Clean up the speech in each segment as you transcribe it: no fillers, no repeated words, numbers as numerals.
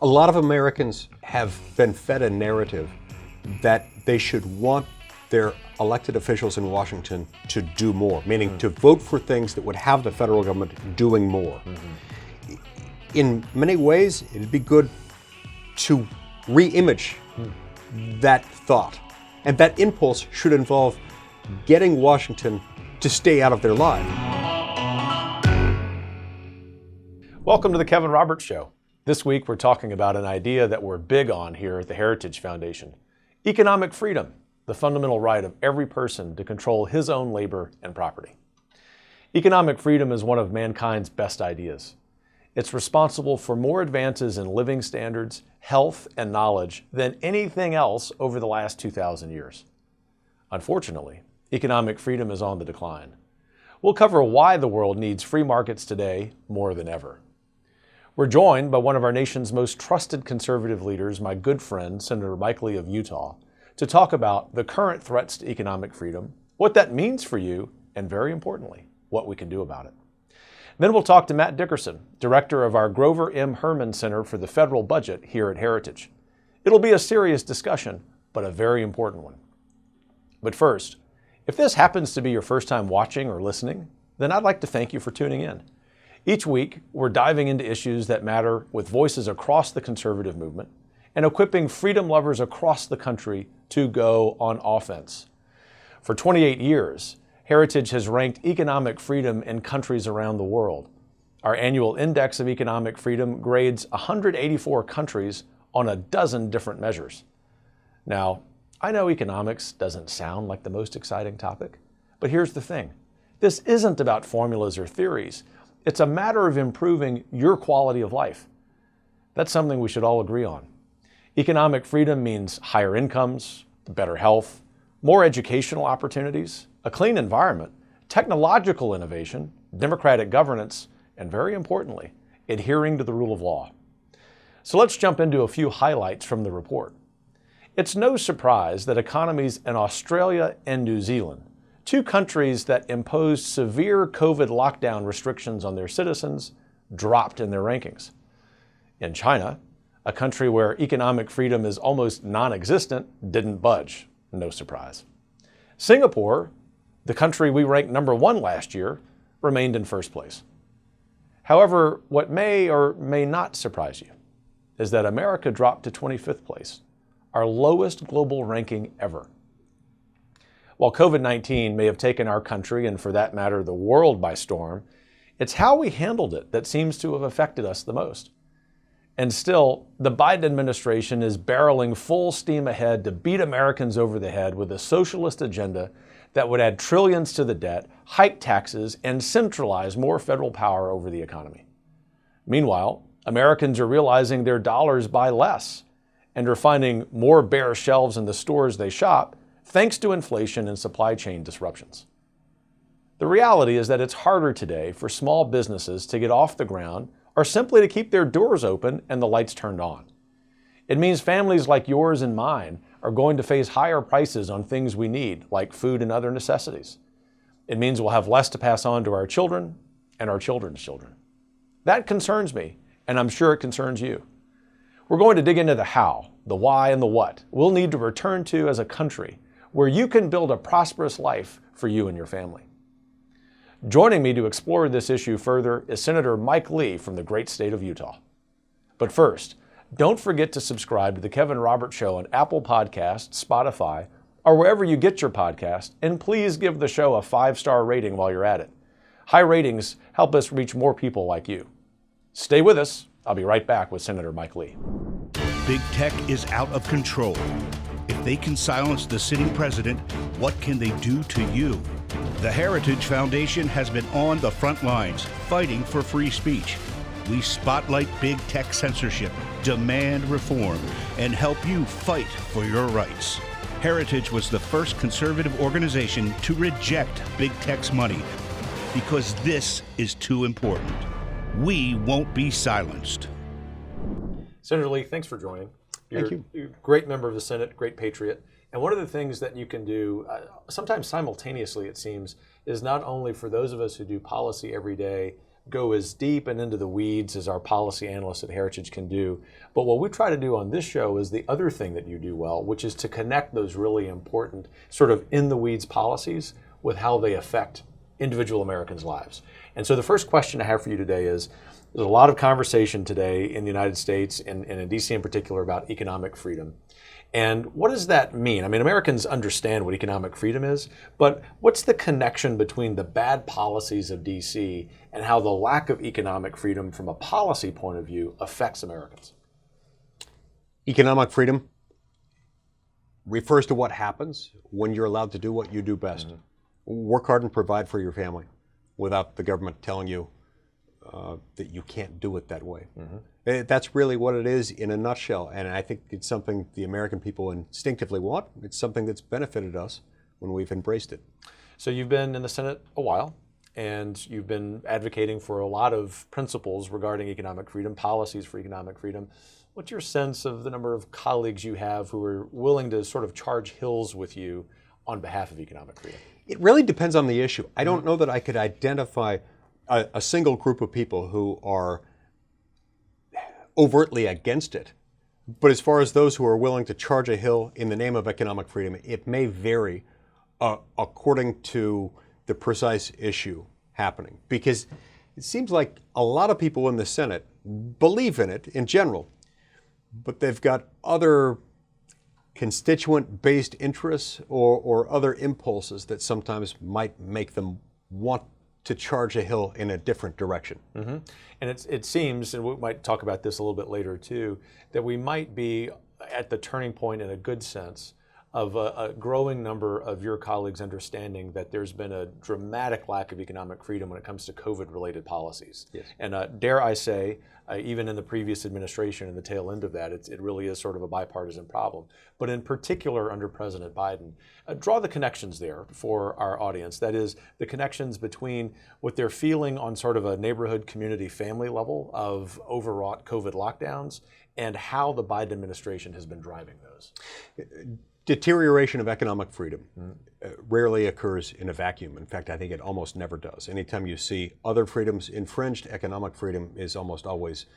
A lot of Americans have been fed a narrative that they should want their elected officials in Washington to do more, meaning to vote for things that would have the federal government doing more. In many ways, it'd be good to re-image that thought. And that impulse should involve getting Washington to stay out of their life. Welcome to the Kevin Roberts Show. This week we're talking about an idea that we're big on here at the Heritage Foundation. Economic freedom, the fundamental right of every person to control his own labor and property. Economic freedom is one of mankind's best ideas. It's responsible for more advances in living standards, health, and knowledge than anything else over the last 2,000 years. Unfortunately, economic freedom is on the decline. We'll cover why the world needs free markets today more than ever. We're joined by one of our nation's most trusted conservative leaders, my good friend, Senator Mike Lee of Utah, to talk about the current threats to economic freedom, what that means for you, and very importantly, what we can do about it. Then we'll talk to Matt Dickerson, director of our Grover M. Herman Center for the Federal Budget here at Heritage. It'll be a serious discussion, but a very important one. But first, if this happens to be your first time watching or listening, then I'd like to thank you for tuning in. Each week, we're diving into issues that matter with voices across the conservative movement and equipping freedom lovers across the country to go on offense. For 28 years, Heritage has ranked economic freedom in countries around the world. Our annual Index of Economic Freedom grades 184 countries on a dozen different measures. Now, I know economics doesn't sound like the most exciting topic, but here's the thing. This isn't about formulas or theories. It's a matter of improving your quality of life. That's something we should all agree on. Economic freedom means higher incomes, better health, more educational opportunities, a clean environment, technological innovation, democratic governance, and very importantly, adhering to the rule of law. So let's jump into a few highlights from the report. It's no surprise that economies in Australia and New Zealand, two countries that imposed severe COVID lockdown restrictions on their citizens, dropped in their rankings. In China, a country where economic freedom is almost non-existent, didn't budge. No surprise. Singapore, the country we ranked number 1 last year, remained in first place. However, what may or may not surprise you is that America dropped to 25th place, our lowest global ranking ever. While COVID-19 may have taken our country, and for that matter, the world by storm, it's how we handled it that seems to have affected us the most. And still, the Biden administration is barreling full steam ahead to beat Americans over the head with a socialist agenda that would add trillions to the debt, hike taxes, and centralize more federal power over the economy. Meanwhile, Americans are realizing their dollars buy less and are finding more bare shelves in the stores they shop, thanks to inflation and supply chain disruptions. The reality is that it's harder today for small businesses to get off the ground or simply to keep their doors open and the lights turned on. It means families like yours and mine are going to face higher prices on things we need, like food and other necessities. It means we'll have less to pass on to our children and our children's children. That concerns me, and I'm sure it concerns you. We're going to dig into the how, the why, and the what we'll need to return to as a country where you can build a prosperous life for you and your family. Joining me to explore this issue further is Senator Mike Lee from the great state of Utah. But first, don't forget to subscribe to The Kevin Roberts Show on Apple Podcasts, Spotify, or wherever you get your podcast, and please give the show a 5-star rating while you're at it. High ratings help us reach more people like you. Stay with us. I'll be right back with Senator Mike Lee. Big tech is out of control. If they can silence the sitting president, what can they do to you? The Heritage Foundation has been on the front lines, fighting for free speech. We spotlight big tech censorship, demand reform, and help you fight for your rights. Heritage was the first conservative organization to reject big tech's money because this is too important. We won't be silenced. Senator Lee, thanks for joining. Thank you. You're a great member of the Senate, great patriot. And one of the things that you can do, sometimes simultaneously it seems, is not only for those of us who do policy every day, go as deep and into the weeds as our policy analysts at Heritage can do. But what we try to do on this show is the other thing that you do well, which is to connect those really important sort of in the weeds policies with how they affect individual Americans' lives. And so the first question I have for you today is, there's a lot of conversation today in the United States and in DC in particular about economic freedom. And what does that mean? I mean, Americans understand what economic freedom is, but what's the connection between the bad policies of DC and how the lack of economic freedom from a policy point of view affects Americans? Economic freedom refers to what happens when you're allowed to do what you do best. Work hard and provide for your family without the government telling you that you can't do it that way. That's really what it is in a nutshell, and I think it's something the American people instinctively want. It's something that's benefited us when we've embraced it. So you've been in the Senate a while, and you've been advocating for a lot of principles regarding economic freedom, policies for economic freedom. What's your sense of the number of colleagues you have who are willing to sort of charge hills with you on behalf of economic freedom? It really depends on the issue. I don't know that I could identify a single group of people who are overtly against it. But as far as those who are willing to charge a hill in the name of economic freedom, it may vary according to the precise issue happening. Because it seems like a lot of people in the Senate believe in it in general, but they've got other constituent-based interests or other impulses that sometimes might make them want to charge a hill in a different direction. And it seems, and we might talk about this a little bit later too, that we might be at the turning point in a good sense of a growing number of your colleagues understanding that there's been a dramatic lack of economic freedom when it comes to COVID-related policies. Yes. And dare I say, even in the previous administration and the tail end of that, it really is sort of a bipartisan problem. But in particular under President Biden, draw the connections there for our audience. That is, the connections between what they're feeling on sort of a neighborhood, community, family level of overwrought COVID lockdowns and how the Biden administration has been driving those. Deterioration of economic freedom rarely occurs in a vacuum. In fact, I think it almost never does. Anytime you see other freedoms infringed, economic freedom is almost always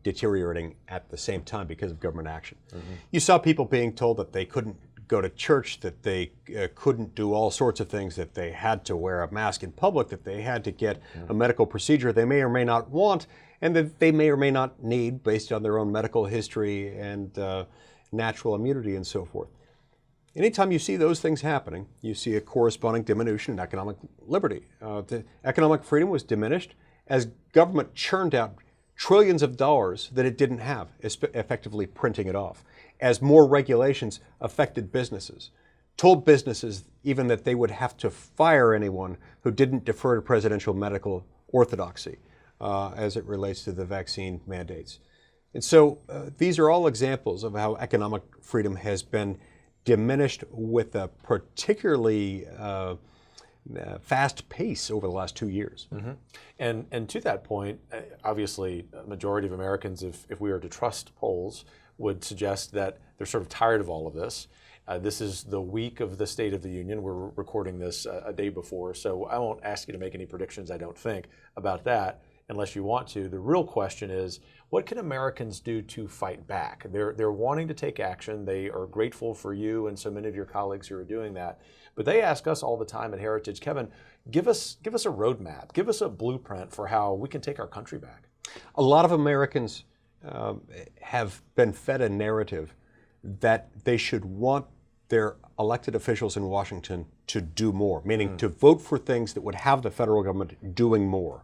deteriorating at the same time because of government action. You saw people being told that they couldn't go to church, that they couldn't do all sorts of things, that they had to wear a mask in public, that they had to get a medical procedure they may or may not want, and that they may or may not need based on their own medical history and natural immunity and so forth. Anytime you see those things happening, you see a corresponding diminution in economic liberty. The economic freedom was diminished as government churned out trillions of dollars that it didn't have, effectively printing it off. As more regulations affected businesses, told businesses even that they would have to fire anyone who didn't defer to presidential medical orthodoxy as it relates to the vaccine mandates. And so these are all examples of how economic freedom has been diminished with a particularly fast pace over the last 2 years. And to that point, obviously, a majority of Americans, if we were to trust polls, would suggest that they're sort of tired of all of this. This is the week of the State of the Union. We're recording this a day before, so I won't ask you to make any predictions, I don't think, about that, unless you want to. The real question is, what can Americans do to fight back? They're wanting to take action. They are grateful for you and so many of your colleagues who are doing that. But they ask us all the time at Heritage, Kevin, give us a roadmap, give us a blueprint for how we can take our country back. A lot of Americans have been fed a narrative that they should want their elected officials in Washington to do more, meaning to vote for things that would have the federal government doing more.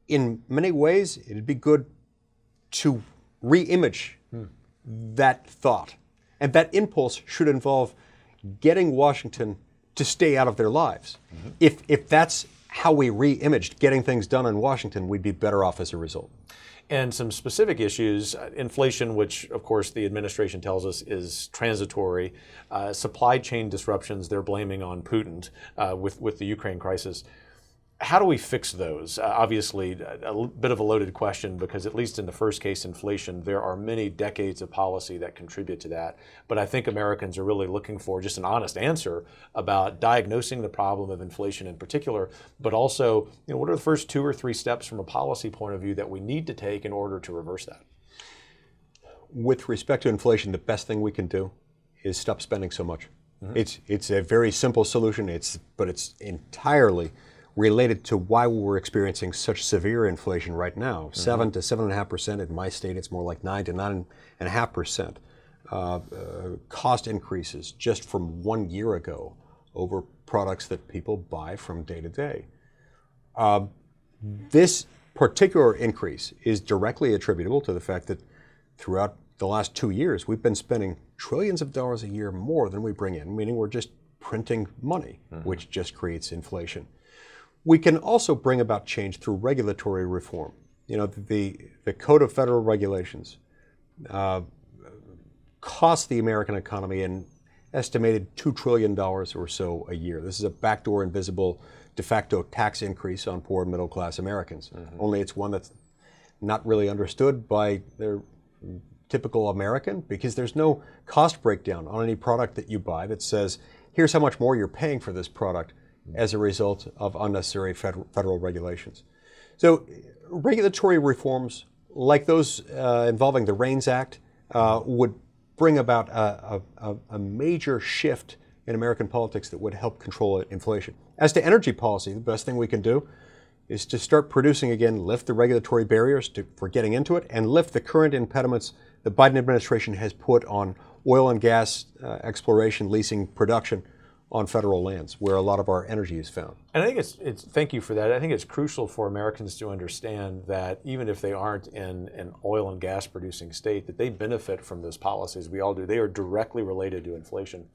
In many ways, it'd be good to re-image that thought. And that impulse should involve getting Washington to stay out of their lives. If that's how we re-imaged getting things done in Washington, we'd be better off as a result. And some specific issues, inflation, which of course the administration tells us is transitory, supply chain disruptions they're blaming on Putin with the Ukraine crisis. how do we fix those? Obviously, a bit of a loaded question because at least in the first case, inflation, there are many decades of policy that contribute to that. But I think Americans are really looking for just an honest answer about diagnosing the problem of inflation in particular, but also, what are the first 2 or 3 steps from a policy point of view that we need to take in order to reverse that? With respect to inflation, the best thing we can do is stop spending so much. It's a very simple solution, but it's entirely related to why we're experiencing such severe inflation right now. 7 to 7.5%. In my state, it's more like 9 to 9.5%. Cost increases just from 1 year ago over products that people buy from day to day. This particular increase is directly attributable to the fact that throughout the last 2 years, we've been spending trillions of dollars a year more than we bring in, meaning we're just printing money, which just creates inflation. We can also bring about change through regulatory reform. The Code of Federal Regulations costs the American economy an estimated $2 trillion or so a year. This is a backdoor, invisible, de facto tax increase on poor middle-class Americans. Only it's one that's not really understood by the typical American because there's no cost breakdown on any product that you buy that says, here's how much more you're paying for this product as a result of unnecessary federal regulations. So regulatory reforms like those involving the REINS Act would bring about a major shift in American politics that would help control inflation. As to energy policy, the best thing we can do is to start producing again, lift the regulatory barriers for getting into it, and lift the current impediments the Biden administration has put on oil and gas exploration, leasing, production on federal lands where a lot of our energy is found. And I think it's thank you for that. I think it's crucial for Americans to understand that even if they aren't in an oil and gas producing state, that they benefit from those policies. We all do. They are directly related to inflation.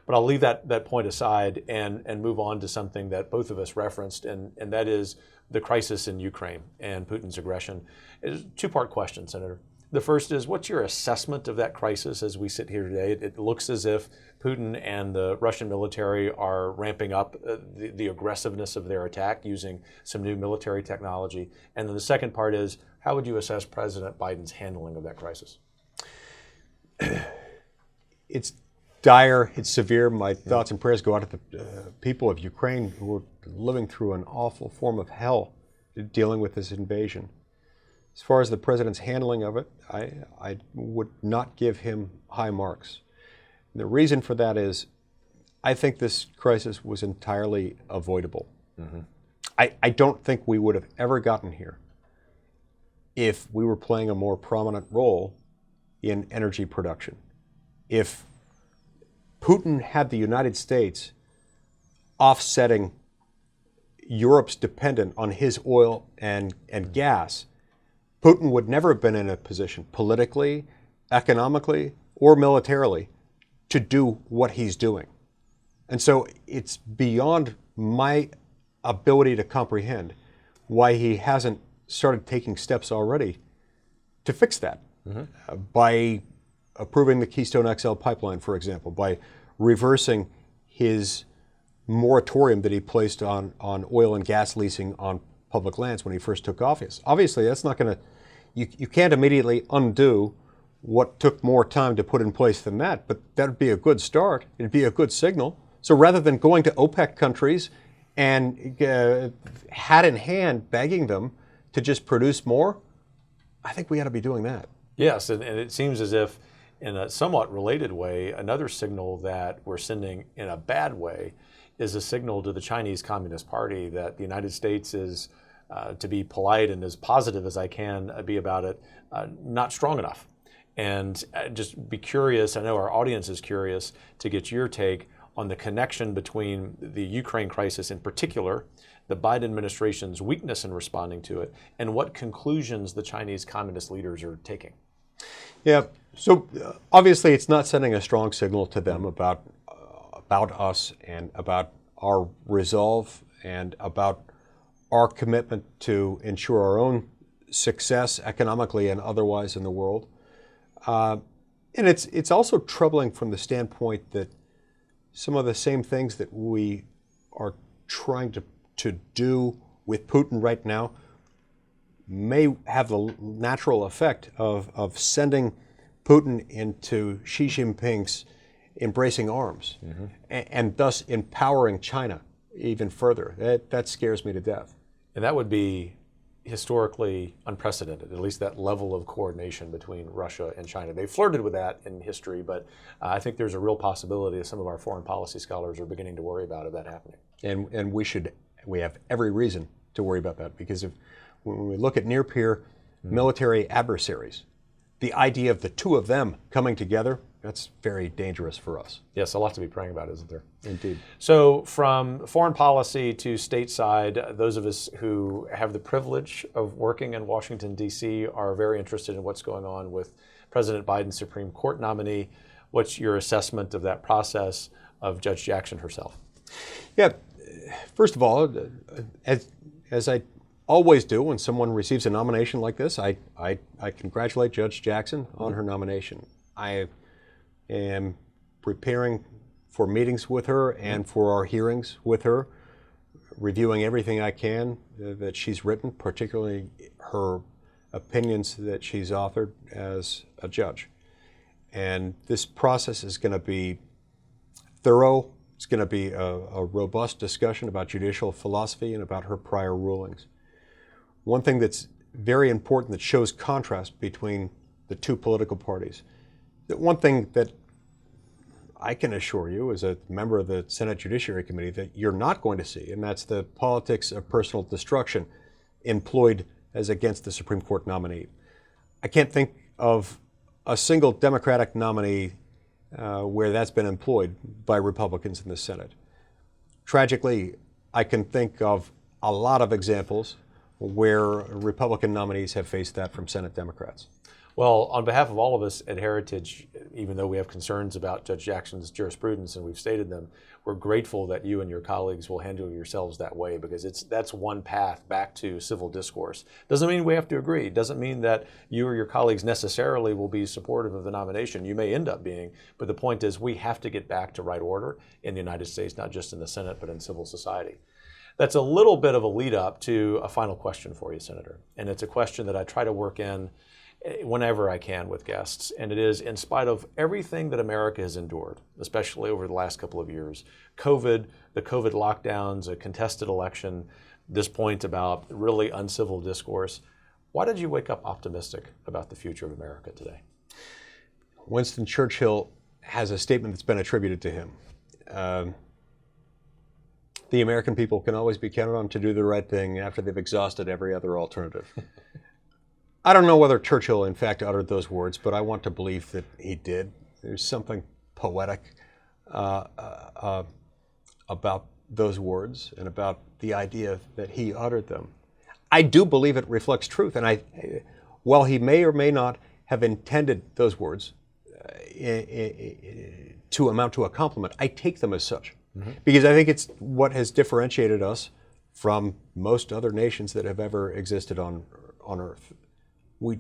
But I'll leave that point aside and move on to something that both of us referenced, and that is the crisis in Ukraine and Putin's aggression. It's a 2-part question, Senator. The first is, what's your assessment of that crisis as we sit here today? It looks as if Putin and the Russian military are ramping up the aggressiveness of their attack using some new military technology. And then the second part is, how would you assess President Biden's handling of that crisis? It's dire, it's severe. My thoughts and prayers go out to the people of Ukraine who are living through an awful form of hell dealing with this invasion. As far as the president's handling of it, I would not give him high marks. The reason for that is I think this crisis was entirely avoidable. I don't think we would have ever gotten here if we were playing a more prominent role in energy production. If Putin had the United States offsetting Europe's dependence on his oil and gas, Putin would never have been in a position politically, economically, or militarily to do what he's doing. And so it's beyond my ability to comprehend why he hasn't started taking steps already to fix that. By approving the Keystone XL pipeline, for example, by reversing his moratorium that he placed on oil and gas leasing on public lands when he first took office. Obviously, that's not going to, you can't immediately undo what took more time to put in place than that, but that would be a good start. It'd be a good signal. So rather than going to OPEC countries and hat in hand begging them to just produce more, I think we ought to be doing that. Yes, and it seems as if in a somewhat related way, another signal that we're sending in a bad way is a signal to the Chinese Communist Party that the United States is, to be polite and as positive as I can be about it, not strong enough. And just be curious, I know our audience is curious to get your take on the connection between the Ukraine crisis in particular, the Biden administration's weakness in responding to it, and what conclusions the Chinese communist leaders are taking. Yeah, so obviously it's not sending a strong signal to them about us and about our resolve and about our commitment to ensure our own success economically and otherwise in the world. And it's also troubling from the standpoint that some of the same things that we are trying to do with Putin right now may have the natural effect of sending Putin into Xi Jinping's embracing arms, and thus empowering China even further. That scares me to death. And that would be historically unprecedented, at least that level of coordination between Russia and China. They flirted with that in history, but I think there's a real possibility that some of our foreign policy scholars are beginning to worry about that happening. And we have every reason to worry about that, because when we look at near-peer military adversaries, the idea of the two of them coming together, that's very dangerous for us. Yes, a lot to be praying about, isn't there? Indeed. So from foreign policy to stateside, those of us who have the privilege of working in Washington, D.C. are very interested in what's going on with President Biden's Supreme Court nominee. What's your assessment of that process of Judge Jackson herself? Yeah, first of all, as I always do when someone receives a nomination like this, I congratulate Judge Jackson on her nomination. I am preparing for meetings with her and for our hearings with her, reviewing everything I can that she's written, particularly her opinions that she's authored as a judge. And this process is going to be thorough. It's going to be a robust discussion about judicial philosophy and about her prior rulings. One thing that's very important that shows contrast between the two political parties, that one thing that I can assure you as a member of the Senate Judiciary Committee that you're not going to see, and that's the politics of personal destruction employed as against the Supreme Court nominee. I can't think of a single Democratic nominee where that's been employed by Republicans in the Senate. Tragically, I can think of a lot of examples where Republican nominees have faced that from Senate Democrats. Well, on behalf of all of us at Heritage, even though we have concerns about Judge Jackson's jurisprudence and we've stated them, we're grateful that you and your colleagues will handle yourselves that way, because that's one path back to civil discourse. Doesn't mean we have to agree. Doesn't mean that you or your colleagues necessarily will be supportive of the nomination. You may end up being, but the point is we have to get back to right order in the United States, not just in the Senate, but in civil society. That's a little bit of a lead up to a final question for you, Senator. And it's a question that I try to work in whenever I can with guests. And it is, in spite of everything that America has endured, especially over the last couple of years, COVID, the COVID lockdowns, a contested election, this point about really uncivil discourse, why did you wake up optimistic about the future of America today? Winston Churchill has a statement that's been attributed to him. The American people can always be counted on to do the right thing after they've exhausted every other alternative. I don't know whether Churchill, in fact, uttered those words, but I want to believe that he did. There's something poetic about those words and about the idea that he uttered them. I do believe it reflects truth, and while he may or may not have intended those words to amount to a compliment, I take them as such. Because I think it's what has differentiated us from most other nations that have ever existed on Earth. We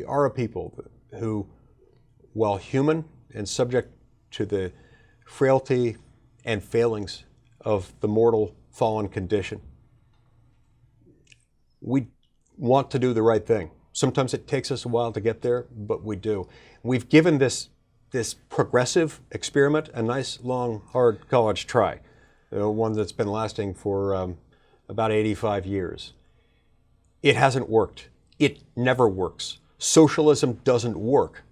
are a people who, while human and subject to the frailty and failings of the mortal fallen condition, we want to do the right thing. Sometimes it takes us a while to get there, but we do. We've given this progressive experiment a nice, long, hard college try, one that's been lasting for about 85 years. It hasn't worked. It never works. Socialism doesn't work.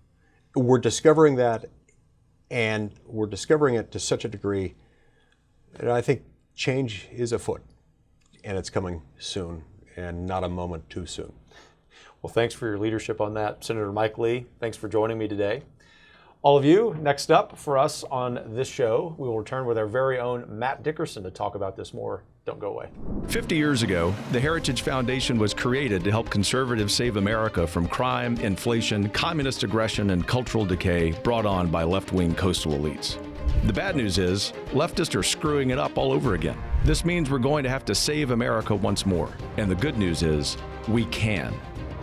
We're discovering that, and we're discovering it to such a degree that I think change is afoot, and it's coming soon, and not a moment too soon. Well, thanks for your leadership on that, Senator Mike Lee. Thanks for joining me today. All of you, next up for us on this show, we will return with our very own Matt Dickerson to talk about this more. Don't go away. 50 years ago, the Heritage Foundation was created to help conservatives save America from crime, inflation, communist aggression, and cultural decay brought on by left-wing coastal elites. The bad news is, leftists are screwing it up all over again. This means we're going to have to save America once more. And the good news is, we can.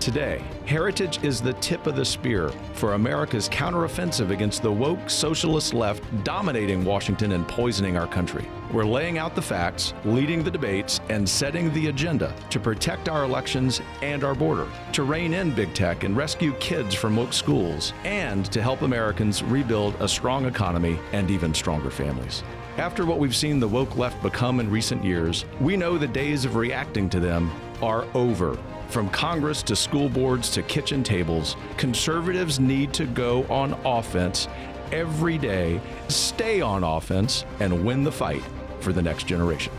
Today, Heritage is the tip of the spear for America's counteroffensive against the woke socialist left dominating Washington and poisoning our country. We're laying out the facts, leading the debates, and setting the agenda to protect our elections and our border, to rein in big tech and rescue kids from woke schools, and to help Americans rebuild a strong economy and even stronger families. After what we've seen the woke left become in recent years, we know the days of reacting to them are over. From Congress to school boards to kitchen tables, conservatives need to go on offense every day, stay on offense, and win the fight for the next generation.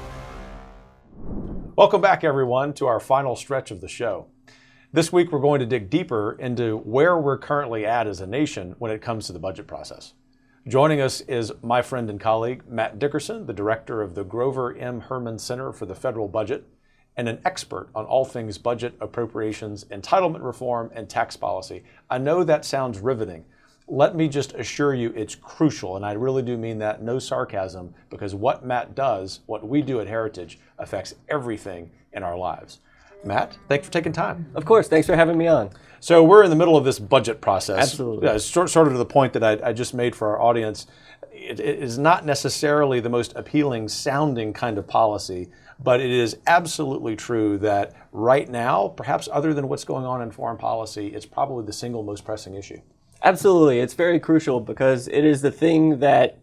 Welcome back, everyone, to our final stretch of the show. This week, we're going to dig deeper into where we're currently at as a nation when it comes to the budget process. Joining us is my friend and colleague, Matt Dickerson, the director of the Grover M. Herman Center for the Federal Budget, and an expert on all things budget, appropriations, entitlement reform, and tax policy. I know that sounds riveting. Let me just assure you it's crucial, and I really do mean that, no sarcasm, because what Matt does, what we do at Heritage, affects everything in our lives. Matt, thanks for taking time. Of course, thanks for having me on. So we're in the middle of this budget process. Absolutely. Sort of to the point that I just made for our audience. It is not necessarily the most appealing sounding kind of policy, but it is absolutely true that right now, perhaps other than what's going on in foreign policy, it's probably the single most pressing issue. Absolutely. It's very crucial because it is the thing that,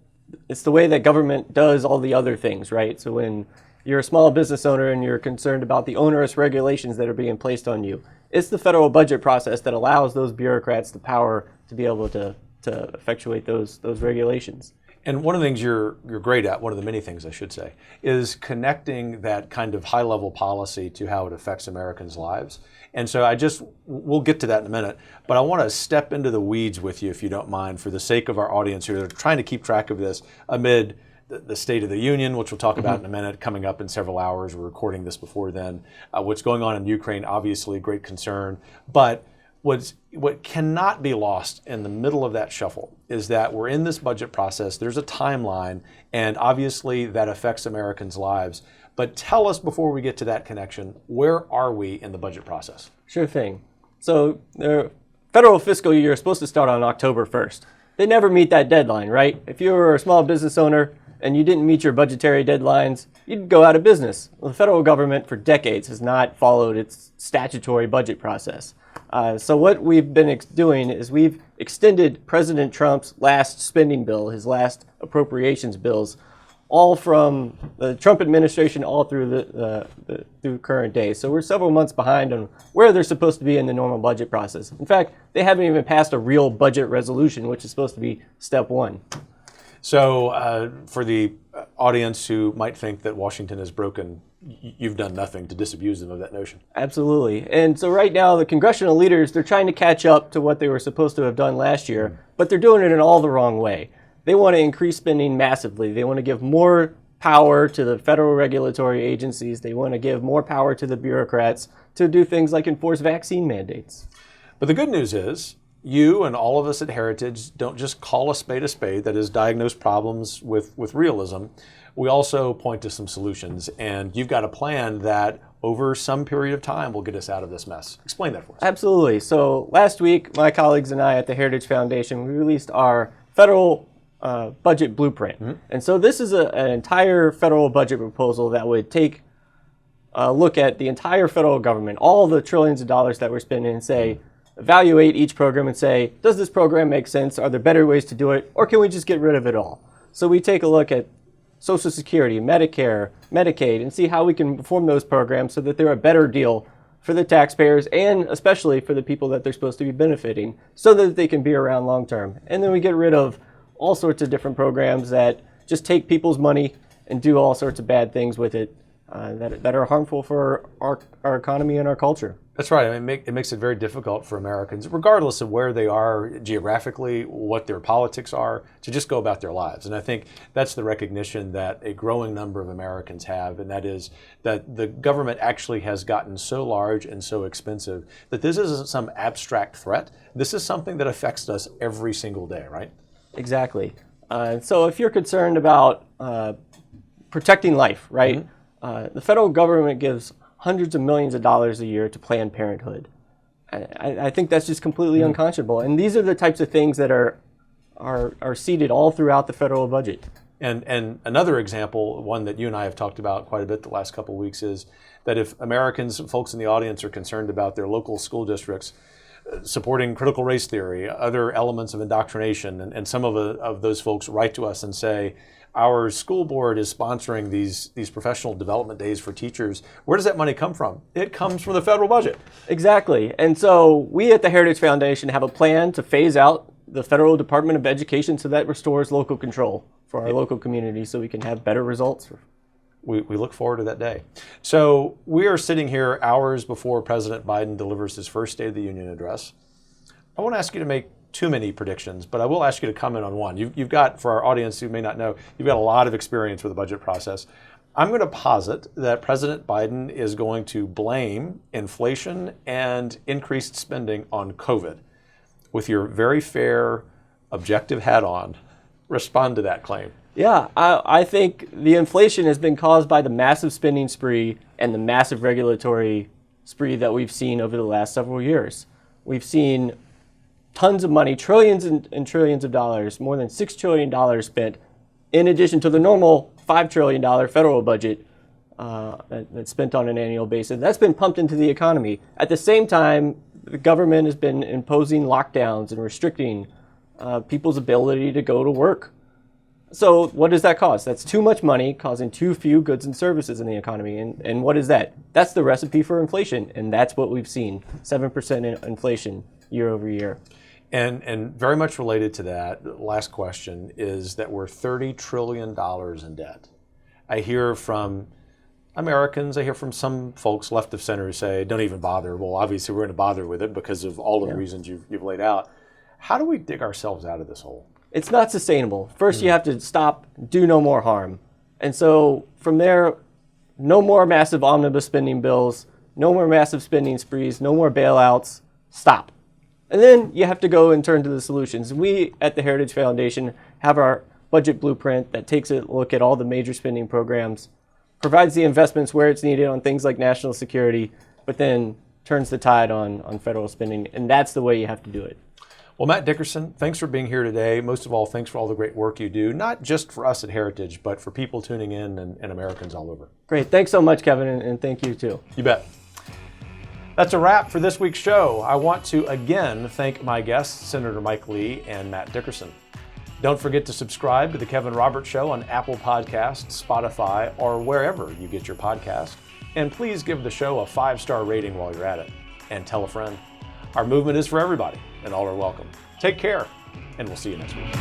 it's the way that government does all the other things, right? So when you're a small business owner and you're concerned about the onerous regulations that are being placed on you, it's the federal budget process that allows those bureaucrats the power to be able to effectuate those regulations. And one of the things you're great at, one of the many things I should say, is connecting that kind of high-level policy to how it affects Americans' lives. And so we'll get to that in a minute, but I want to step into the weeds with you, if you don't mind, for the sake of our audience who are trying to keep track of this amid the State of the Union, which we'll talk about in a minute, coming up in several hours. We're recording this before then. What's going on in Ukraine, obviously, great concern. But what cannot be lost in the middle of that shuffle is that we're in this budget process. There's a timeline, and obviously that affects Americans' lives. But tell us, before we get to that connection, where are we in the budget process? Sure thing. So the federal fiscal year is supposed to start on October 1st. They never meet that deadline, right? If you were a small business owner and you didn't meet your budgetary deadlines, you'd go out of business. Well, the federal government for decades has not followed its statutory budget process. So what we've been doing is we've extended President Trump's last spending bill, his last appropriations bills, all from the Trump administration all through through current day. So we're several months behind on where they're supposed to be in the normal budget process. In fact, they haven't even passed a real budget resolution, which is supposed to be step one. So for the audience who might think that Washington is broken, you've done nothing to disabuse them of that notion. Absolutely. And so right now, the congressional leaders, they're trying to catch up to what they were supposed to have done last year, but they're doing it in all the wrong way. They want to increase spending massively. They want to give more power to the federal regulatory agencies. They want to give more power to the bureaucrats to do things like enforce vaccine mandates. But the good news is, you and all of us at Heritage don't just call a spade, that is, diagnose problems with realism. We also point to some solutions, and you've got a plan that over some period of time will get us out of this mess. Explain that for us. Absolutely. So last week, my colleagues and I at the Heritage Foundation, we released our federal budget blueprint. Mm-hmm. And so this is an entire federal budget proposal that would take a look at the entire federal government, all the trillions of dollars that we're spending, and say, evaluate each program and say, does this program make sense? Are there better ways to do it? Or can we just get rid of it all? So we take a look at Social Security, Medicare, Medicaid, and see how we can reform those programs so that they're a better deal for the taxpayers and especially for the people that they're supposed to be benefiting so that they can be around long term. And then we get rid of all sorts of different programs that just take people's money and do all sorts of bad things with it that are harmful for our economy and our culture. That's right. I mean, it makes it very difficult for Americans, regardless of where they are geographically, what their politics are, to just go about their lives. And I think that's the recognition that a growing number of Americans have, and that is that the government actually has gotten so large and so expensive that this isn't some abstract threat. This is something that affects us every single day, right? Exactly. So if you're concerned about protecting life, right? Mm-hmm. The federal government gives hundreds of millions of dollars a year to Planned Parenthood. I think that's just completely unconscionable. And these are the types of things that are seeded all throughout the federal budget. And another example, one that you and I have talked about quite a bit the last couple of weeks, is that if Americans, folks in the audience, are concerned about their local school districts supporting critical race theory, other elements of indoctrination, and some of those folks write to us and say, our school board is sponsoring these professional development days for teachers. Where does that money come from? It comes from the federal budget. Exactly. And so we at the Heritage Foundation have a plan to phase out the Federal Department of Education so that restores local control for our local community so we can have better results. We look forward to that day. So we are sitting here hours before President Biden delivers his first State of the Union address. I won't ask you to make too many predictions, but I will ask you to comment on one. You've got, for our audience who may not know, you've got a lot of experience with the budget process. I'm going to posit that President Biden is going to blame inflation and increased spending on COVID. With your very fair, objective hat on, respond to that claim. Yeah, I think the inflation has been caused by the massive spending spree and the massive regulatory spree that we've seen over the last several years. We've seen tons of money, trillions and trillions of dollars, more than $6 trillion spent, in addition to the normal $5 trillion federal budget that's spent on an annual basis. That's been pumped into the economy. At the same time, the government has been imposing lockdowns and restricting people's ability to go to work. So what does that cause? That's too much money causing too few goods and services in the economy. And what is that? That's the recipe for inflation. And that's what we've seen, 7% inflation year over year. And very much related to that, last question is that we're $30 trillion in debt. I hear from Americans, I hear from some folks left of center who say, don't even bother. Well, obviously we're going to bother with it because of all of the reasons you've laid out. How do we dig ourselves out of this hole? It's not sustainable. First, you have to stop, do no more harm. And so from there, no more massive omnibus spending bills, no more massive spending sprees, no more bailouts, stop. And then you have to go and turn to the solutions. We at the Heritage Foundation have our budget blueprint that takes a look at all the major spending programs, provides the investments where it's needed on things like national security, but then turns the tide on federal spending. And that's the way you have to do it. Well, Matt Dickerson, thanks for being here today. Most of all, thanks for all the great work you do, not just for us at Heritage, but for people tuning in and Americans all over. Great. Thanks so much, Kevin, and thank you too. You bet. That's a wrap for this week's show. I want to again thank my guests, Senator Mike Lee and Matt Dickerson. Don't forget to subscribe to The Kevin Roberts Show on Apple Podcasts, Spotify, or wherever you get your podcast. And please give the show a 5-star rating while you're at it. And tell a friend. Our movement is for everybody, and all are welcome. Take care, and we'll see you next week.